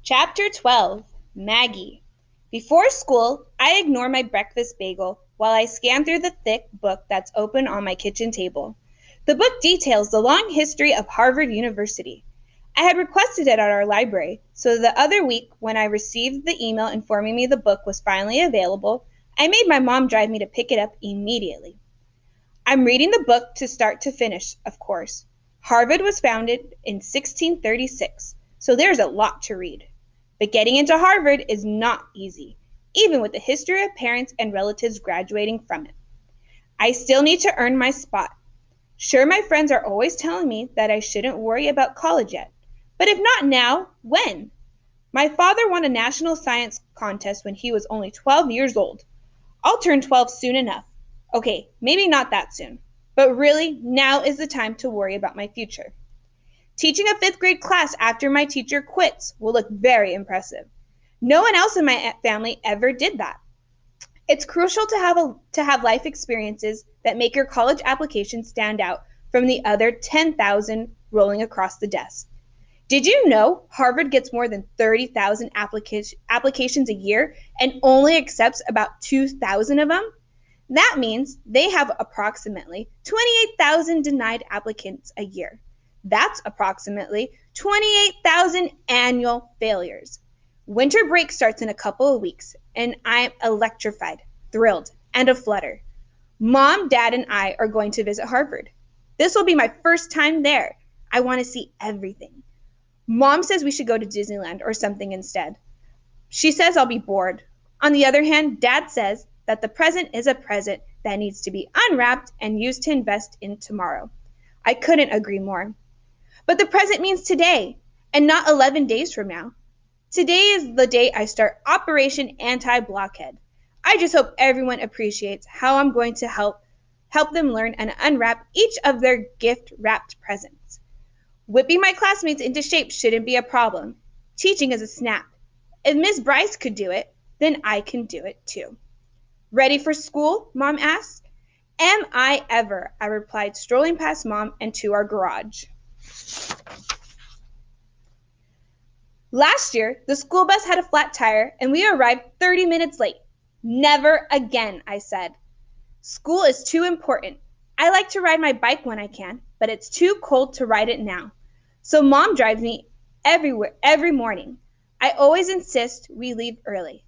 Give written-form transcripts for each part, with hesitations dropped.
Chapter 12, Maggie. Before school, I ignore my breakfast bagel while I scan through the thick book that's open on my kitchen table. The book details the long history of Harvard University. I had requested it at our library, so the other week when I received the email informing me the book was finally available, I made my mom drive me to pick it up immediately. I'm reading the book to start to finish, of course. Harvard was founded in 1636, so there's a lot to read. But getting into Harvard is not easy, even with the history of parents and relatives graduating from it. I still need to earn my spot. Sure, my friends are always telling me that I shouldn't worry about college yet. But if not now, when? My father won a national science contest when he was only 12 years old. I'll turn 12 soon enough. Okay, maybe not that soon. But really, now is the time to worry about my future. Teaching a fifth grade class after my teacher quits will look very impressive. No one else in my family ever did that. It's crucial to have life experiences that make your college application stand out from the other 10,000 rolling across the desk. Did you know Harvard gets more than 30,000 applications a year and only accepts about 2,000 of them? That means they have approximately 28,000 denied applicants a year. That's approximately 28,000 annual failures. Winter break starts in a couple of weeks, and I'm electrified, thrilled, and aflutter. Mom, Dad, and I are going to visit Harvard. This will be my first time there. I want to see everything. Mom says we should go to Disneyland or something instead. She says I'll be bored. On the other hand, Dad says that the present is a present that needs to be unwrapped and used to invest in tomorrow. I couldn't agree more. But the present means today, and not 11 days from now. Today is the day I start Operation Anti-Blockhead. I just hope everyone appreciates how I'm going to help them learn and unwrap each of their gift-wrapped presents. Whipping my classmates into shape shouldn't be a problem. Teaching is a snap. If Miss Bryce could do it, then I can do it too. Ready for school? Mom asked. Am I ever? I replied, strolling past Mom and to our garage. Last year, the school bus had a flat tire and we arrived 30 minutes late. Never again, I said. School is too important. I like to ride my bike when I can, but it's too cold to ride it now. So Mom drives me everywhere every morning. I always insist we leave early.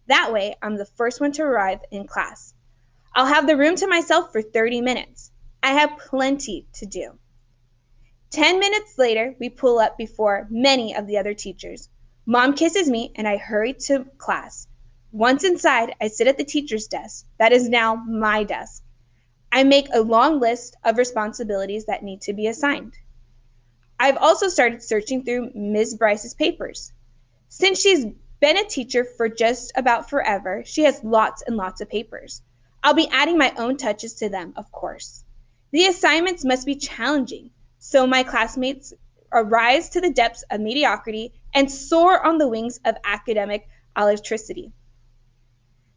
That way, I'm the first one to arrive in class. I'll have the room to myself for 30 minutes. I have plenty to do. 10 minutes later, we pull up before many of the other teachers. Mom kisses me and I hurry to class. Once inside, I sit at the teacher's desk. That is now my desk. I make a long list of responsibilities that need to be assigned. I've also started searching through Ms. Bryce's papers. Since she's been a teacher for just about forever, she has lots and lots of papers. I'll be adding my own touches to them, of course. The assignments must be challenging, so my classmates rise to the depths of mediocrity and soar on the wings of academic electricity.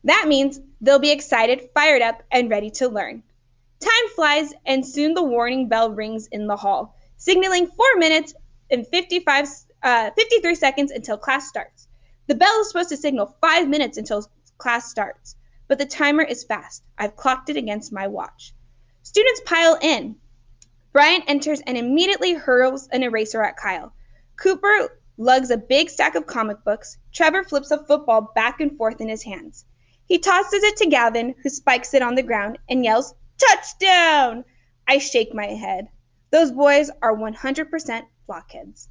That means they'll be excited, fired up, and ready to learn. Time flies, and soon the warning bell rings in the hall, signaling 4 minutes and 53 seconds until class starts. The bell is supposed to signal 5 minutes until class starts, but the timer is fast. I've clocked it against my watch. Students pile in. Brian enters and immediately hurls an eraser at Kyle. Cooper lugs a big stack of comic books. Trevor flips a football back and forth in his hands. He tosses it to Gavin, who spikes it on the ground and yells, "Touchdown!" I shake my head. Those boys are 100% blockheads.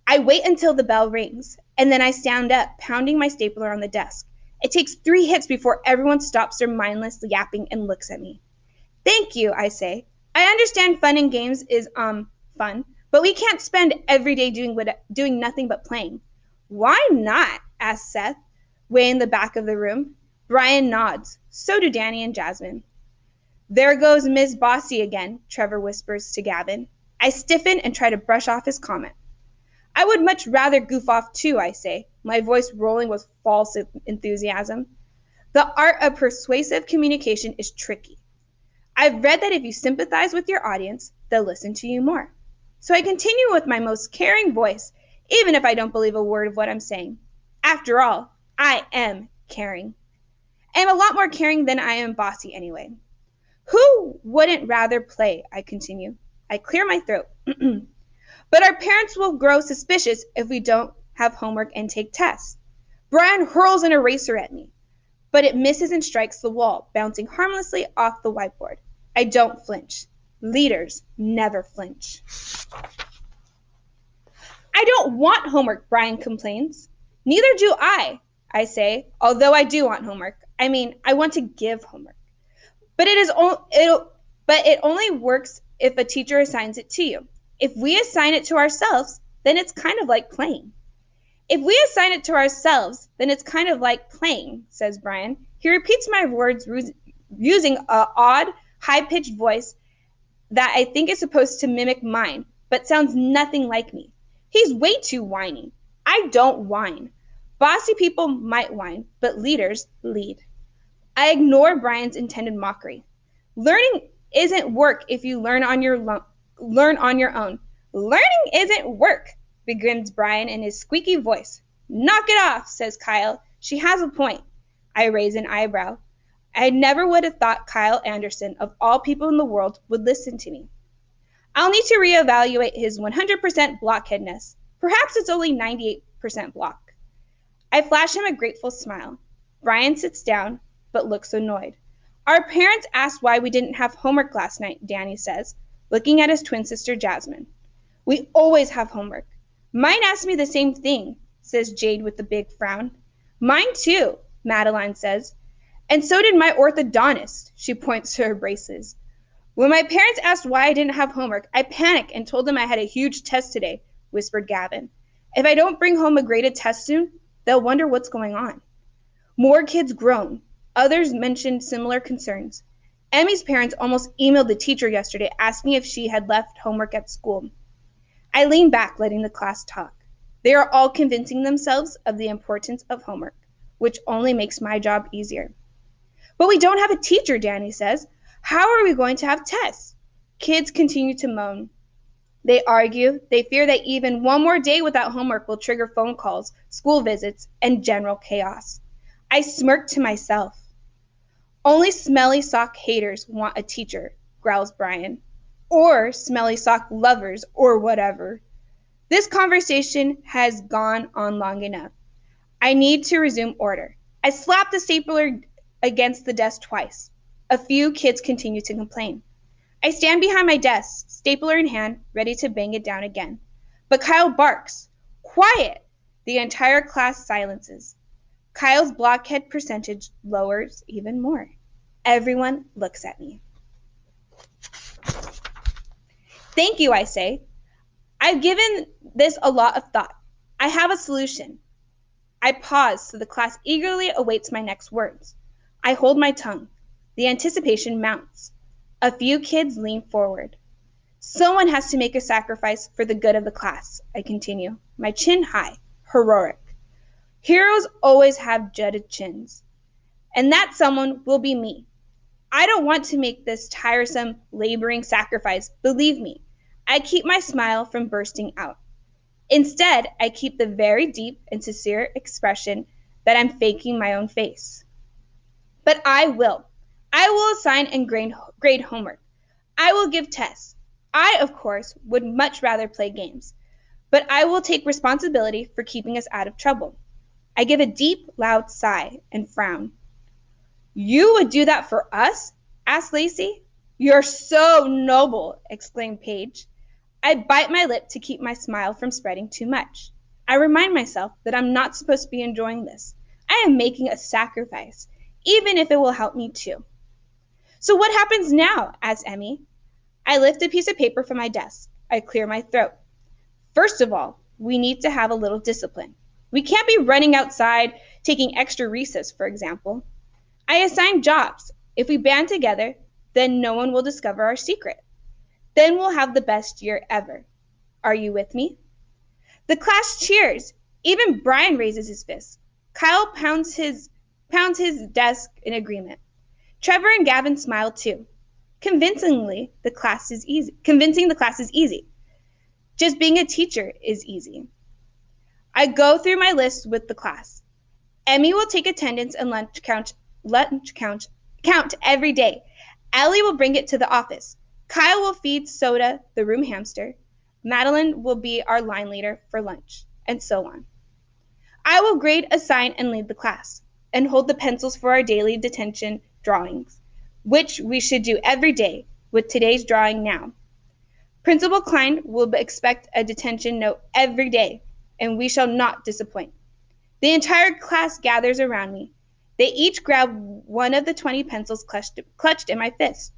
I wait until the bell rings, and then I stand up, pounding my stapler on the desk. It takes 3 hits before everyone stops their mindless yapping and looks at me. Thank you, I say. I understand fun and games is, fun, but we can't spend every day doing nothing but playing. Why not? Asks Seth, way in the back of the room. Brian nods. So do Danny and Jasmine. There goes Ms. Bossy again, Trevor whispers to Gavin. I stiffen and try to brush off his comment. I would much rather goof off too, I say, my voice rolling with false enthusiasm. The art of persuasive communication is tricky. I've read that if you sympathize with your audience, they'll listen to you more. So I continue with my most caring voice. even if I don't believe a word of what I'm saying. After all, I am caring. I'm a lot more caring than I am bossy anyway. Who wouldn't rather play? I continue. I clear my throat. But our parents will grow suspicious if we don't have homework and take tests. Brian hurls an eraser at me, but it misses and strikes the wall, bouncing harmlessly off the whiteboard. I don't flinch. Leaders never flinch. I don't want homework, Brian complains. Neither do I say, although I do want homework. I mean, I want to give homework. But it only works if a teacher assigns it to you. If we assign it to ourselves, then it's kind of like playing. If we assign it to ourselves, then it's kind of like playing, says Brian. He repeats my words using an odd, high-pitched voice that I think is supposed to mimic mine, but sounds nothing like me. He's way too whiny. I don't whine. Bossy people might whine, but leaders lead. I ignore Brian's intended mockery. Learning isn't work if you learn on your own. Learning isn't work, begins Brian in his squeaky voice. Knock it off, says Kyle. She has a point. I raise an eyebrow. I never would have thought Kyle Anderson, of all people in the world, would listen to me. I'll need to reevaluate his 100% blockheadness. Perhaps it's only 98% block. I flash him a grateful smile. Brian sits down, but looks annoyed. Our parents asked why we didn't have homework last night, Danny says, looking at his twin sister Jasmine. We always have homework. Mine asked me the same thing, says Jade with a big frown. Mine too, Madeline says. And so did my orthodontist, she points to her braces. When my parents asked why I didn't have homework, I panicked and told them I had a huge test today, whispered Gavin. If I don't bring home a graded test soon, they'll wonder what's going on. More kids groan. Others mentioned similar concerns. Emmy's parents almost emailed the teacher yesterday asking if she had left homework at school. I lean back, letting the class talk. They are all convincing themselves of the importance of homework, which only makes my job easier. But we don't have a teacher, Danny says. How are we going to have tests? Kids continue to moan. They argue. They fear that even one more day without homework will trigger phone calls, school visits, and general chaos. I smirk to myself. Only smelly sock haters want a teacher, growls Brian. Or smelly sock lovers, or whatever. This conversation has gone on long enough. I need to resume order. I slap the stapler against the desk twice. A few kids continue to complain. I stand behind my desk, stapler in hand, ready to bang it down again. But Kyle barks. Quiet! The entire class silences. Kyle's blockhead percentage lowers even more. Everyone looks at me. Thank you, I say. I've given this a lot of thought. I have a solution. I pause so the class eagerly awaits my next words. I hold my tongue. The anticipation mounts. A few kids lean forward. Someone has to make a sacrifice for the good of the class, I continue, my chin high, heroic. Heroes always have jutted chins. And that someone will be me. I don't want to make this tiresome, laboring sacrifice, believe me. I keep my smile from bursting out. Instead, I keep the very deep and sincere expression that I'm faking my own face. But I will. I will assign and grade homework. I will give tests. I, of course, would much rather play games. But I will take responsibility for keeping us out of trouble. I give a deep, loud sigh and frown. You would do that for us? Asked Lacey. You're so noble, exclaimed Paige. I bite my lip to keep my smile from spreading too much. I remind myself that I'm not supposed to be enjoying this. I am making a sacrifice, even if it will help me too. So what happens now? Asks Emmy. I lift a piece of paper from my desk. I clear my throat. First of all, we need to have a little discipline. We can't be running outside, taking extra recess, for example. I assign jobs. If we band together, then no one will discover our secret. Then we'll have the best year ever. Are you with me? The class cheers. Even Brian raises his fist. Kyle pounds his desk in agreement. Trevor and Gavin smile too. Convincing the class is easy. Just being a teacher is easy. I go through my list with the class. Emmy will take attendance and lunch count every day. Ellie will bring it to the office. Kyle will feed Soda, the room hamster. Madeline will be our line leader for lunch, and so on. I will grade, assign, and lead the class, and hold the pencils for our daily detention drawings, which we should do every day, with today's drawing now. Principal Klein will expect a detention note every day, and we shall not disappoint. The entire class gathers around me. They each grab one of the 20 pencils clutched in my fist.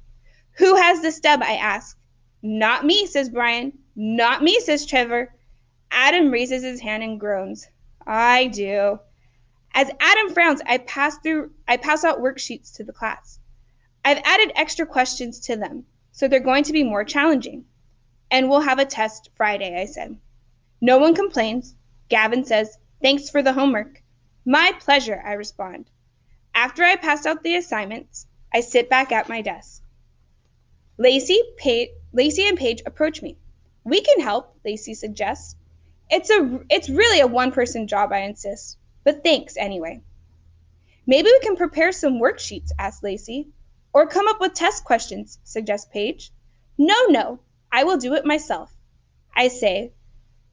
Who has the stub? I ask. Not me, says Brian. Not me, says Trevor. Adam raises his hand and groans. I do. As Adam frowns, I pass out worksheets to the class. I've added extra questions to them, so they're going to be more challenging. And we'll have a test Friday, I said. No one complains. Gavin says, thanks for the homework. My pleasure, I respond. After I pass out the assignments, I sit back at my desk. Lacey and Paige approach me. We can help, Lacey suggests. It's really a one-person job, I insist. But thanks anyway. Maybe we can prepare some worksheets, asks Lacey. Or come up with test questions, suggests Paige. No, I will do it myself. I say,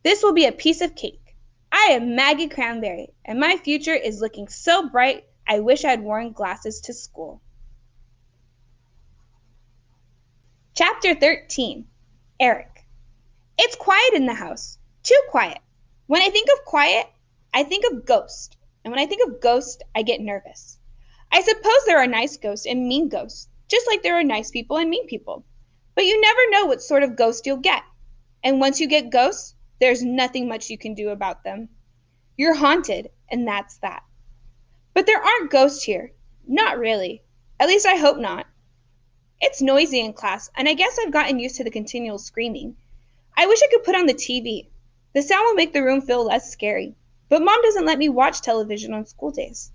this will be a piece of cake. I am Maggie Cranberry, and my future is looking so bright I wish I'd worn glasses to school. Chapter 13. Eric. It's quiet in the house. Too quiet. When I think of quiet, I think of ghost. And when I think of ghost, I get nervous. I suppose there are nice ghosts and mean ghosts, just like there are nice people and mean people. But you never know what sort of ghost you'll get. And once you get ghosts, there's nothing much you can do about them. You're haunted, and that's that. But there aren't ghosts here. Not really. At least I hope not. It's noisy in class, and I guess I've gotten used to the continual screaming. I wish I could put on the TV. The sound will make the room feel less scary. But Mom doesn't let me watch television on school days.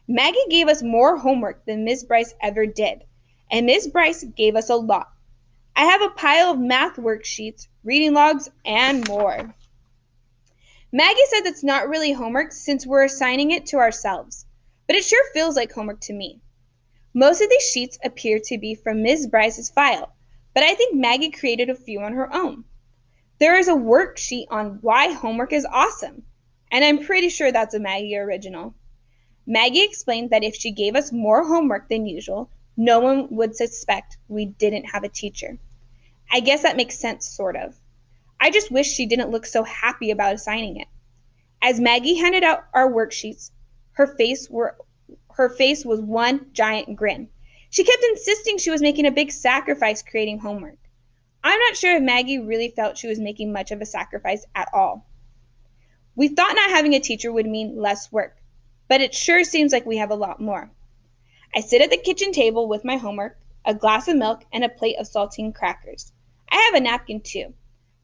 Maggie gave us more homework than Miss Bryce ever did, and Miss Bryce gave us a lot. I have a pile of math worksheets, reading logs, and more. Maggie says it's not really homework since we're assigning it to ourselves, but it sure feels like homework to me. Most of these sheets appear to be from Ms. Bryce's file, but I think Maggie created a few on her own. There is a worksheet on why homework is awesome, and I'm pretty sure that's a Maggie original. Maggie explained that if she gave us more homework than usual, no one would suspect we didn't have a teacher. I guess that makes sense, sort of. I just wish she didn't look so happy about assigning it. As Maggie handed out our worksheets, her face was one giant grin. She kept insisting she was making a big sacrifice creating homework. I'm not sure if Maggie really felt she was making much of a sacrifice at all. We thought not having a teacher would mean less work, but it sure seems like we have a lot more. I sit at the kitchen table with my homework, a glass of milk, and a plate of saltine crackers. I have a napkin too.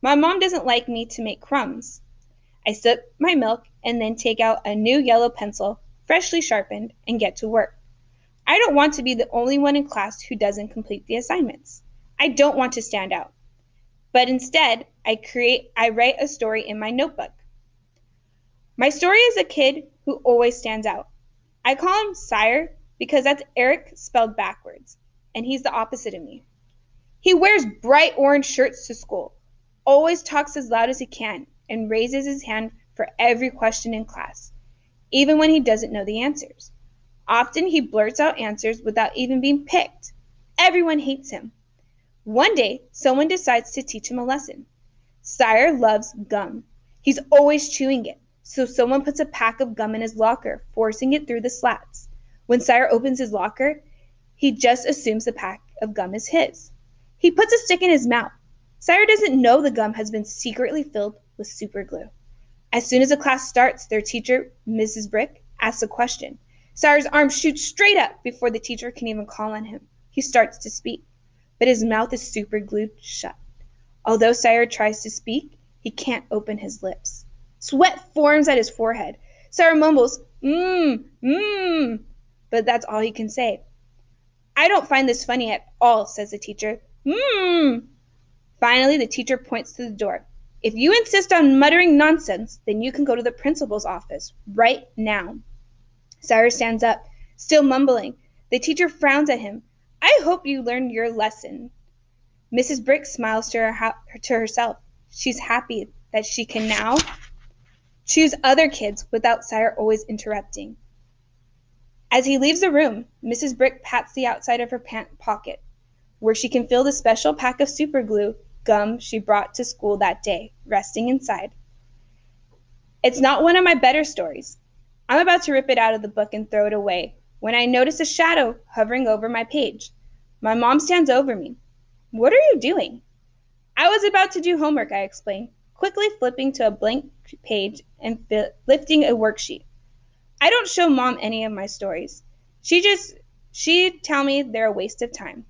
My mom doesn't like me to make crumbs. I sip my milk and then take out a new yellow pencil, freshly sharpened, and get to work. I don't want to be the only one in class who doesn't complete the assignments. I don't want to stand out. But instead, I write a story in my notebook. My story is a kid who always stands out. I call him Sire because that's Eric spelled backwards, and he's the opposite of me. He wears bright orange shirts to school, always talks as loud as he can, and raises his hand for every question in class, even when he doesn't know the answers. Often he blurts out answers without even being picked. Everyone hates him. One day, someone decides to teach him a lesson. Sire loves gum. He's always chewing it, so someone puts a pack of gum in his locker, forcing it through the slats. When Sire opens his locker, he just assumes the pack of gum is his. He puts a stick in his mouth. Sire doesn't know the gum has been secretly filled with super glue. As soon as the class starts, their teacher, Mrs. Brick, asks a question. Sire's arm shoots straight up before the teacher can even call on him. He starts to speak, but his mouth is super glued shut. Although Sire tries to speak, he can't open his lips. Sweat forms at his forehead. Sire mumbles, but that's all he can say. I don't find this funny at all, says the teacher. Finally, the teacher points to the door. If you insist on muttering nonsense, then you can go to the principal's office right now. Cyrus stands up, still mumbling. The teacher frowns at him. I hope you learned your lesson. Mrs. Brick smiles to herself. She's happy that she can now choose other kids without Sire always interrupting. As he leaves the room, Mrs. Brick pats the outside of her pant pocket, where she can feel the special pack of superglue gum she brought to school that day, resting inside. It's not one of my better stories. I'm about to rip it out of the book and throw it away when I notice a shadow hovering over my page. My mom stands over me. What are you doing? I was about to do homework, I explain, quickly flipping to a blank page and lifting a worksheet. I don't show Mom any of my stories. She'd tell me they're a waste of time.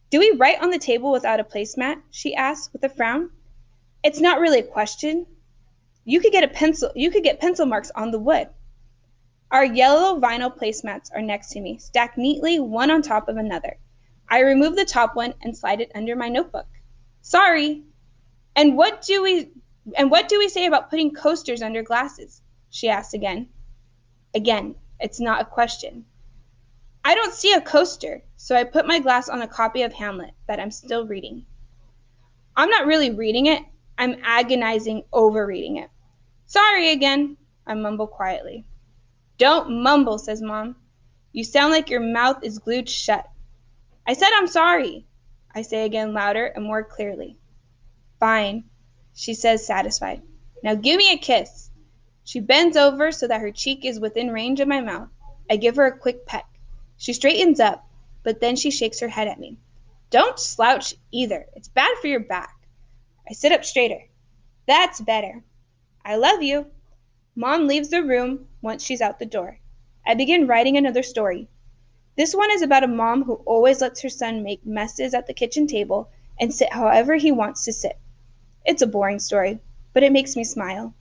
Do we write on the table without a placemat? She asks with a frown. It's not really a question. You could get pencil marks on the wood. Our yellow vinyl placemats are next to me, stacked neatly one on top of another. I remove the top one and slide it under my notebook. Sorry. And what do we say about putting coasters under glasses? She asks again. Again, it's not a question. I don't see a coaster, so I put my glass on a copy of Hamlet that I'm still reading. I'm not really reading it, I'm agonizing over reading it. Sorry again, I mumble quietly. Don't mumble, says Mom. You sound like your mouth is glued shut. I said I'm sorry, I say again louder and more clearly. Fine, she says, satisfied. Now give me a kiss. She bends over so that her cheek is within range of my mouth. I give her a quick peck. She straightens up, but then she shakes her head at me. Don't slouch either. It's bad for your back. I sit up straighter. That's better. I love you. Mom leaves the room once she's out the door. I begin writing another story. This one is about a mom who always lets her son make messes at the kitchen table and sit however he wants to sit. It's a boring story, but it makes me smile.